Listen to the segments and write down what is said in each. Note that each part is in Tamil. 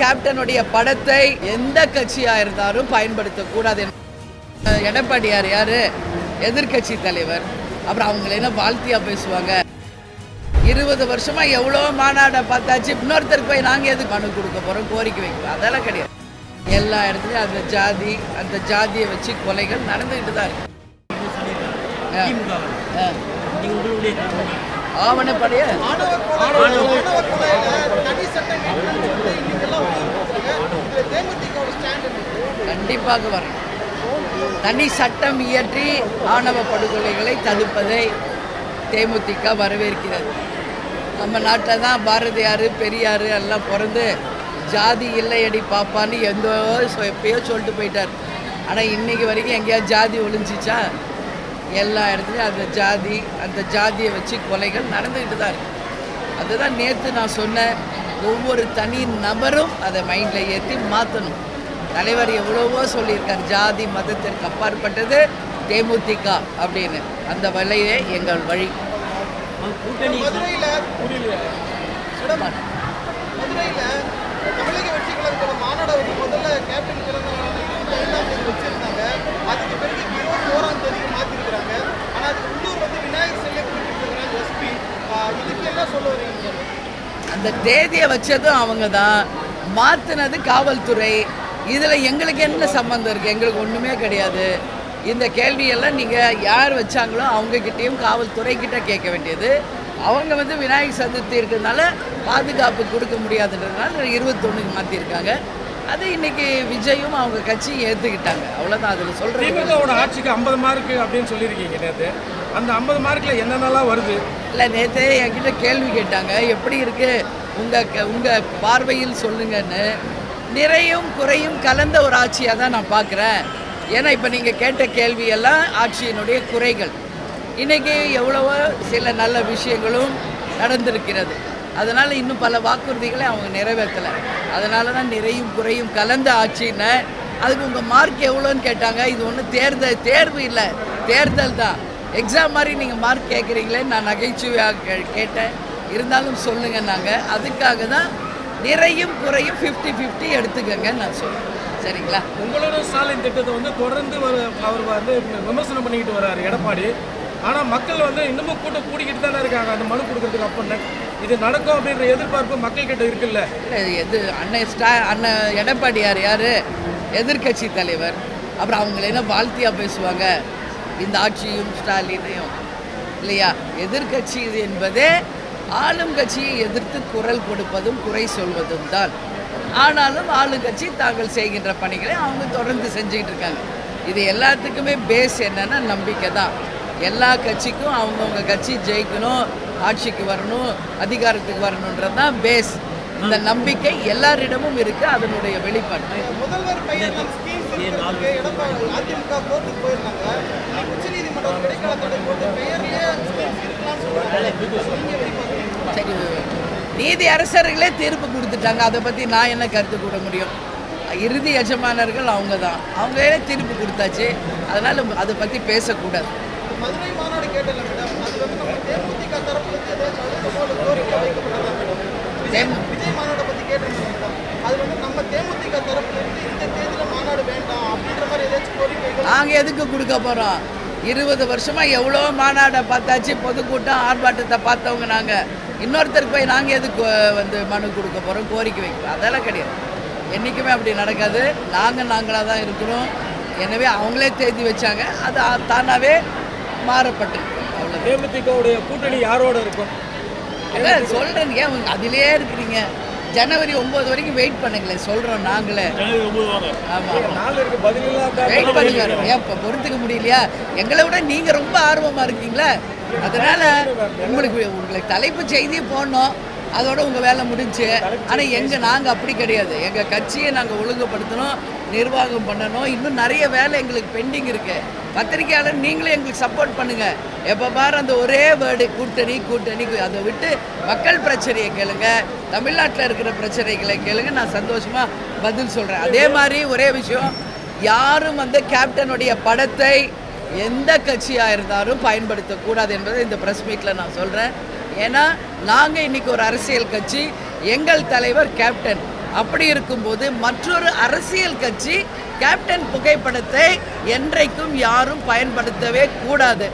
கேப்டனுடைய படத்தை எந்த கட்சியா இருந்தாலும் பயன்படுத்தக்கூடாது. எடப்பாடியார் யாரு? எதிர்கட்சி தலைவர். அப்புறம் அவங்கள என்ன வாழ்த்தியா பேசுவாங்க? 20 வருஷமா எவ்வளோ மாநாடை பார்த்தாச்சு. இன்னொருத்தருக்கு போய் நாங்கள் எதுக்கு மனு கொடுக்க போகிறோம், கோரிக்கை வைக்கிறோம்? அதெல்லாம் கிடையாது. எல்லா இடத்துலையும் அந்த ஜாதியை வச்சு கொலைகள் நடந்துக்கிட்டு தான் இருக்கு. ஆவணப்படைய கண்டிப்பாக வரணும். தனி சட்டம் இயற்றி ஆணவ படுகொலைகளை தடுப்பதை தேமுதிக வரவேற்கிறது. நம்ம நாட்டில் தான் பாரதியார் பெரியார் எல்லாம் பிறந்து ஜாதி இல்லையடி பாப்பான்னு எப்பயோ சொல்லிட்டு போயிட்டார். ஆனால் இன்றைக்கி வரைக்கும் எங்கேயாவது ஜாதி ஒழிஞ்சிச்சா? எல்லா இடத்துலையும் அந்த ஜாதியை வச்சு கொலைகள் நடந்துக்கிட்டு தான் இருக்குது. அதுதான் நேற்று நான் சொன்னேன். ஒவ்வொரு தனி நபரும் அதை மைண்டில் ஏற்றி மாற்றணும். தலைவர் எவ்வளவோ சொல்லியிருக்கார், ஜாதி மதத்திற்கு அப்பாற்பட்டது தேமுதிக அப்படின்னு. அந்த வழியே எங்கள் வழி. தமிழக வெற்றி கழகத்தோட மாநாடு முதல்ல கேப்டன் பிறந்த 25ஆம் தேதி வச்சிருந்தாங்க. அதுக்கு பிறகு 21ஆம் தேதிக்கு மாற்றிருக்கிறாங்க. ஆனால் அதுக்கு உள்ளூர் விநாயகர் சிலை குறிப்பிட்டிருக்கிறாங்க எஸ்பி. இதுக்கு என்ன சொல்ல வரீங்க? அந்த தேதியை வச்சதும் அவங்க தான், மாற்றினது காவல்துறை. இதில் எங்களுக்கு என்ன சம்மந்தம் இருக்குது? எங்களுக்கு ஒன்றுமே கிடையாது. இந்த கேள்வியெல்லாம் நீங்கள் யார் வச்சாங்களோ அவங்கக்கிட்டேயும் காவல்துறைக்கிட்ட கேட்க வேண்டியது. அவங்க விநாயகர் சதுர்த்தி இருக்கிறதுனால பாதுகாப்பு கொடுக்க முடியாதுன்றதுனால 21க்கு மாற்றிருக்காங்க. அது இன்னைக்கு விஜயும் அவங்க கட்சியும் ஏற்றுக்கிட்டாங்க. அவ்வளோதான். அதில் சொல்கிறேன். திமுகவோட ஆட்சிக்கு 50 மார்க்கு அப்படின்னு சொல்லியிருக்கீங்க. நேற்று அந்த 50 மார்க்கில் என்னென்னலாம் வருது? இல்லை, நேற்று என்கிட்ட கேள்வி கேட்டாங்க, எப்படி இருக்குது உங்கள் பார்வையில் சொல்லுங்கன்னு. நிறையும் குறையும் கலந்த ஒரு ஆட்சியாக தான் நான் பார்க்குறேன். ஏன்னா இப்போ நீங்கள் கேட்ட கேள்வியெல்லாம் ஆட்சியினுடைய குறைகள். இன்றைக்கி எவ்வளவோ சில நல்ல விஷயங்களும் நடந்திருக்கிறது. அதனால் இன்னும் பல வாக்குறுதிகளை அவங்க நிறைவேற்றலை. அதனால தான் நிறையும் குறையும் கலந்த ஆட்சின்னு. அதுக்கு உங்கள் மார்க் எவ்வளோன்னு கேட்டாங்க. இது ஒன்றும் தேர்வு இல்லை, தேர்தல் தான். எக்ஸாம் மாதிரி நீங்கள் மார்க் கேட்குறீங்களேன்னு நான் நகைச்சுவையாக கேட்டேன். இருந்தாலும் சொல்லுங்கள். நாங்கள் அதுக்காக தான் நிறையும் குறையும் 50-50 எடுத்துக்கங்கன்னு நான் சொல்லுவேன். சரிங்களா? உங்களோட ஸ்டாலின் திட்டத்தை தொடர்ந்து அவர் விமர்சனம் பண்ணிக்கிட்டு வர்றாரு எடப்பாடி. ஆனால் மக்கள் இன்னமும் கூடிக்கிட்டு தானே இருக்காங்க அந்த மனு கொடுக்கறதுக்கு. அப்படின்னு இது நடக்கும் அப்படின்ற எதிர்பார்ப்பு மக்கள்கிட்ட இருக்குல்ல? எது அண்ணன் எடப்பாடியார் யார்? எதிர்கட்சி தலைவர். அப்புறம் அவங்கள என்ன வாழ்த்தியா பேசுவாங்க? இந்த ஆட்சியும் ஸ்டாலினையும் இல்லையா? எதிர்கட்சி என்பதே ஆளும் கட்சியை எதிர்த்து குரல் கொடுப்பதும் குறை சொல்வதும் தான். ஆனாலும் ஆளுங்கட்சி தாங்கள் செய்கின்ற பணிகளை அவங்க தொடர்ந்து செஞ்சுக்கிட்டு இருக்காங்க. இது எல்லாத்துக்குமே பேஸ் என்னன்னா நம்பிக்கை தான். எல்லா கட்சிக்கும் அவங்கவுங்க கட்சி ஜெயிக்கணும், ஆட்சிக்கு வரணும், அதிகாரத்துக்கு வரணுன்றது தான் பேஸ். இந்த நம்பிக்கை எல்லாரிடமும் இருக்கு. அதனுடைய வெளிப்பாடு. முதல்வர் அதிமுக கோர்ட்டுக்கு போயிருந்தாங்க. உச்சநீதிமன்றம் இடைக்கால தடை போட்டு பெயர்லயே சரி, நீதி அரசர்களே தீர்ப்பு கொடுத்துட்டாங்க. அதை பற்றி நான் என்ன கருத்து கூட முடியும்? இறுதி எஜமானர்கள் அவங்க தான். அவங்களே தீர்ப்பு கொடுத்தாச்சு. அதனால் அதை பற்றி பேசக்கூடாது. மதுரை மாநாடு கேட்டல மேடம், அது நம்ம தேமுதிக தரப்புலேருந்து ஏதாச்சும் அடுத்த கோரிக்கை வைக்கப்பட்டதா மேடம்? விஜய் மாநாடை பற்றி கேட்டிருந்தோம் மேடம். அது நம்ம தேமுதிக தரப்புலேருந்து இந்த தேதியில் மாநாடு வேண்டாம் அப்படின்ற மாதிரி ஏதாச்சும் கோரிக்கை நாங்கள் எதுக்கு கொடுக்க போகிறோம்? 20 வருஷமாக எவ்வளோ மாநாடை பார்த்தாச்சு. பொதுக்கூட்டம் ஆர்ப்பாட்டத்தை பார்த்தவங்க நாங்கள். இன்னொருத்தருக்கு போய் நாங்கள் எதுக்கு மனு கொடுக்க போகிறோம், கோரிக்கை வைக்கிறோம்? அதெல்லாம் கிடையாது. என்றைக்குமே அப்படி நடக்காது. நாங்களாக தான் இருக்கிறோம். எனவே அவங்களே தேதி வச்சாங்க. அது தானாகவே மாறப்பட்டிருக்கு. அவ்வளோ. தேமுதிகவுடைய கூட்டணி யாரோட இருக்கும்? அதான் சொல்கிறேன். ஏன் அதிலே இருக்கிறீங்க? ஜனவரி 9 வரைக்கும் வெயிட் பண்ணுங்களேன். சொல்கிறோம் நாங்களே. ஆமாம், வெயிட் பண்ணுங்க. ஏன் இப்போ பொறுத்துக்க முடியலையா? எங்களை விட நீங்கள் ரொம்ப ஆர்வமாக இருக்கீங்களா? அதனால் உங்களுக்கு தலைப்பு செய்தி போடணும், அதோட உங்கள் வேலை முடிஞ்சு. ஆனால் நாங்கள் அப்படி கிடையாது. எங்கள் கட்சியை நாங்கள் ஒழுங்குபடுத்தணும், நிர்வாகம் பண்ணணும். இன்னும் நிறைய வேலை எங்களுக்கு பெண்டிங் இருக்குது. பத்திரிகையாளர் நீங்களே எங்களுக்கு சப்போர்ட் பண்ணுங்கள். எப்போ பாரு அந்த ஒரே வேர்டு கூட்டணி. அதை விட்டு மக்கள் பிரச்சனையை கேளுங்க, தமிழ்நாட்டில் இருக்கிற பிரச்சனைகளை கேளுங்க. நான் சந்தோஷமாக பதில் சொல்கிறேன். அதே மாதிரி ஒரே விஷயம், யாரும் கேப்டனுடைய படத்தை எந்த கட்சியாக இருந்தாலும் பயன்படுத்தக்கூடாது என்பதை இந்த ப்ரெஸ் மீட்டில் நான் சொல்கிறேன். ஏன்னா நாங்கள் இன்றைக்கி ஒரு அரசியல் கட்சி. எங்கள் தலைவர் கேப்டன். அப்படி இருக்கும்போது மற்றொரு அரசியல் கட்சி கேப்டன் புகைப்படத்தை என்றைக்கும் யாரும் பயன்படுத்தவே கூடாது.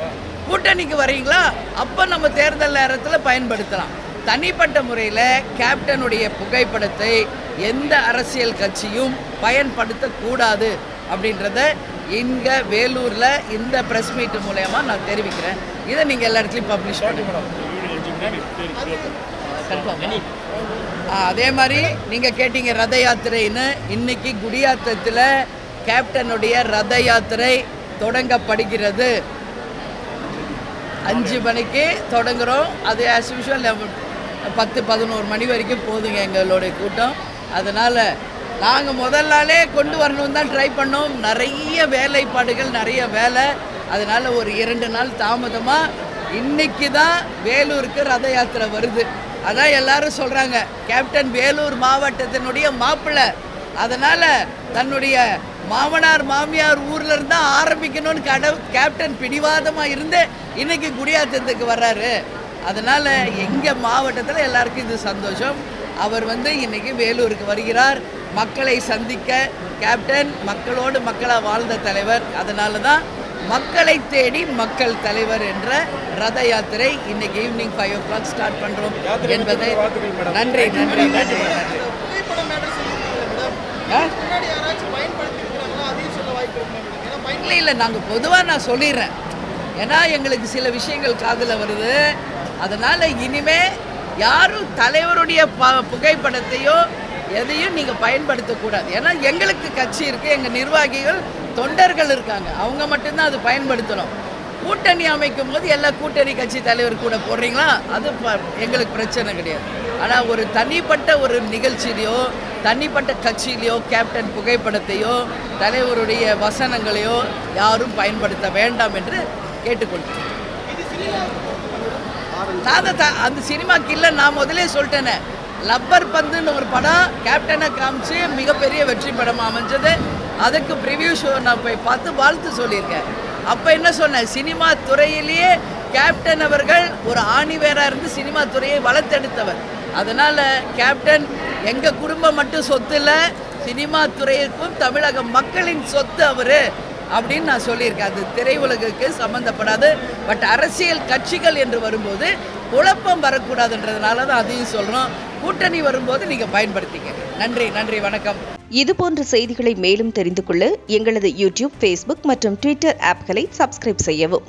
கூட்டணிக்கு வரீங்களா, அப்போ நம்ம தேர்தல் நேரத்தில் பயன்படுத்தலாம். தனிப்பட்ட முறையில் கேப்டனுடைய புகைப்படத்தை எந்த அரசியல் கட்சியும் பயன்படுத்தக்கூடாது அப்படின்றத இங்கே வேலூரில் இந்த ப்ரெஸ் மீட் மூலயமா நான் தெரிவிக்கிறேன். இதை நீங்கள் எல்லா இடத்துலையும் பப்ளிஷ் பண்ணுங்க. அதே மாதிரி நீங்கள் கேட்டீங்க ரத யாத்திரைன்னு. இன்னைக்கு குடியாத்தத்தில் கேப்டனுடைய ரத யாத்திரை தொடங்கப்படுகிறது. 5 மணிக்கு தொடங்குகிறோம். அது ஆஸ் யூஷுவல் 10-11 மணி வரைக்கும் போதுங்க எங்களுடைய கூட்டம். அதனால் நாங்கள் முதல் நாளே கொண்டு வரணும்னு தான் ட்ரை பண்ணோம். நிறைய வேலைப்பாடுகள், நிறைய வேலை. அதனால் ஒரு 2 நாள் தாமதமாக இன்றைக்கி தான் வேலூருக்கு ரத யாத்திரை வருது. அதான் எல்லாரும் சொல்கிறாங்க கேப்டன் வேலூர் மாவட்டத்தினுடைய மாப்பிள்ளை. அதனால் தன்னுடைய மாமனார் மாமியார் ஊரில் இருந்தால் ஆரம்பிக்கணும்னு கேப்டன் பிடிவாதமாக இருந்து இன்றைக்கி குடியாத்தத்துக்கு வர்றாரு. அதனால் எங்கள் மாவட்டத்தில் எல்லாருக்கும் இது சந்தோஷம். அவர் இன்றைக்கி வேலூருக்கு வருகிறார். மக்களை சந்திக்க கேப்டன் மக்களோடு மக்களாக வாழ்ந்த தலைவர். அதனால தான் மக்களை தேடி மக்கள் தலைவர் என்ற ரத யாத்திரை இன்னைக்கு ஈவினிங் 5 o'clock ஸ்டார்ட் பண்ணுறோம் என்பதை நன்றி நன்றி நன்றி நன்றி. இல்லை நாங்கள் பொதுவாக நான் சொல்லிடுறேன். ஏன்னா எங்களுக்கு சில விஷயங்கள் காதில் வருது. அதனால் இனிமே யாரும் தலைவருடைய புகைப்படத்தையோ எதையும் நீங்கள் பயன்படுத்தக்கூடாது. ஏன்னா எங்களுக்கு கட்சி இருக்குது, எங்கள் நிர்வாகிகள் தொண்டர்கள் இருக்காங்க, அவங்க மட்டும்தான் அது பயன்படுத்தணும். கூட்டணி அமைக்கும் போது எல்லா கூட்டணி கட்சி தலைவர் கூட போடுறீங்களா, அது எங்களுக்கு பிரச்சனை கிடையாது. ஆனால் ஒரு தனிப்பட்ட ஒரு நிகழ்ச்சியிலையோ தனிப்பட்ட கட்சியிலையோ கேப்டன் புகைப்படத்தையோ தலைவருடைய வசனங்களையோ யாரும் பயன்படுத்த வேண்டாம் என்று கேட்டுக்கொள்கிறேன். நான் அந்த சினிமாக்கு இல்லை, நான் முதலே சொல்லிட்டேனே. லப்பர் பந்துன்னு ஒரு படம் கேப்டனை காமிச்சு மிகப்பெரிய வெற்றி படமாக அமைஞ்சது. அதுக்கு ப்ரிவ்யூ ஷோ நான் போய் பார்த்து வாழ்த்து சொல்லியிருக்கேன். அப்போ என்ன சொன்னேன், சினிமா துறையிலேயே கேப்டன் அவர்கள் ஒரு ஆணிவேராக இருந்து சினிமா துறையை வளர்த்தெடுத்தவர். அதனால் கேப்டன் எங்கள் குடும்பம் மட்டும் சொத்து இல்லை, சினிமா துறைக்கும் தமிழக மக்களின் சொத்து அவர் அப்படின்னு நான் சொல்லியிருக்கேன். அது திரையுலகுக்கு சம்மந்தப்படாது. பட் அரசியல் கட்சிகள் என்று வரும்போது குழப்பம் வரக்கூடாதுன்றதுனால தான் அதையும் சொல்கிறோம். கூட்டணி வரும்போது நீங்கள் பயன்படுத்திக்க. நன்றி நன்றி, வணக்கம். இதுபோன்ற செய்திகளை மேலும் தெரிந்து கொள்ள எங்களது யூடியூப், ஃபேஸ்புக் மற்றும் ட்விட்டர் ஆப்களை சப்ஸ்கிரைப் செய்யவும்.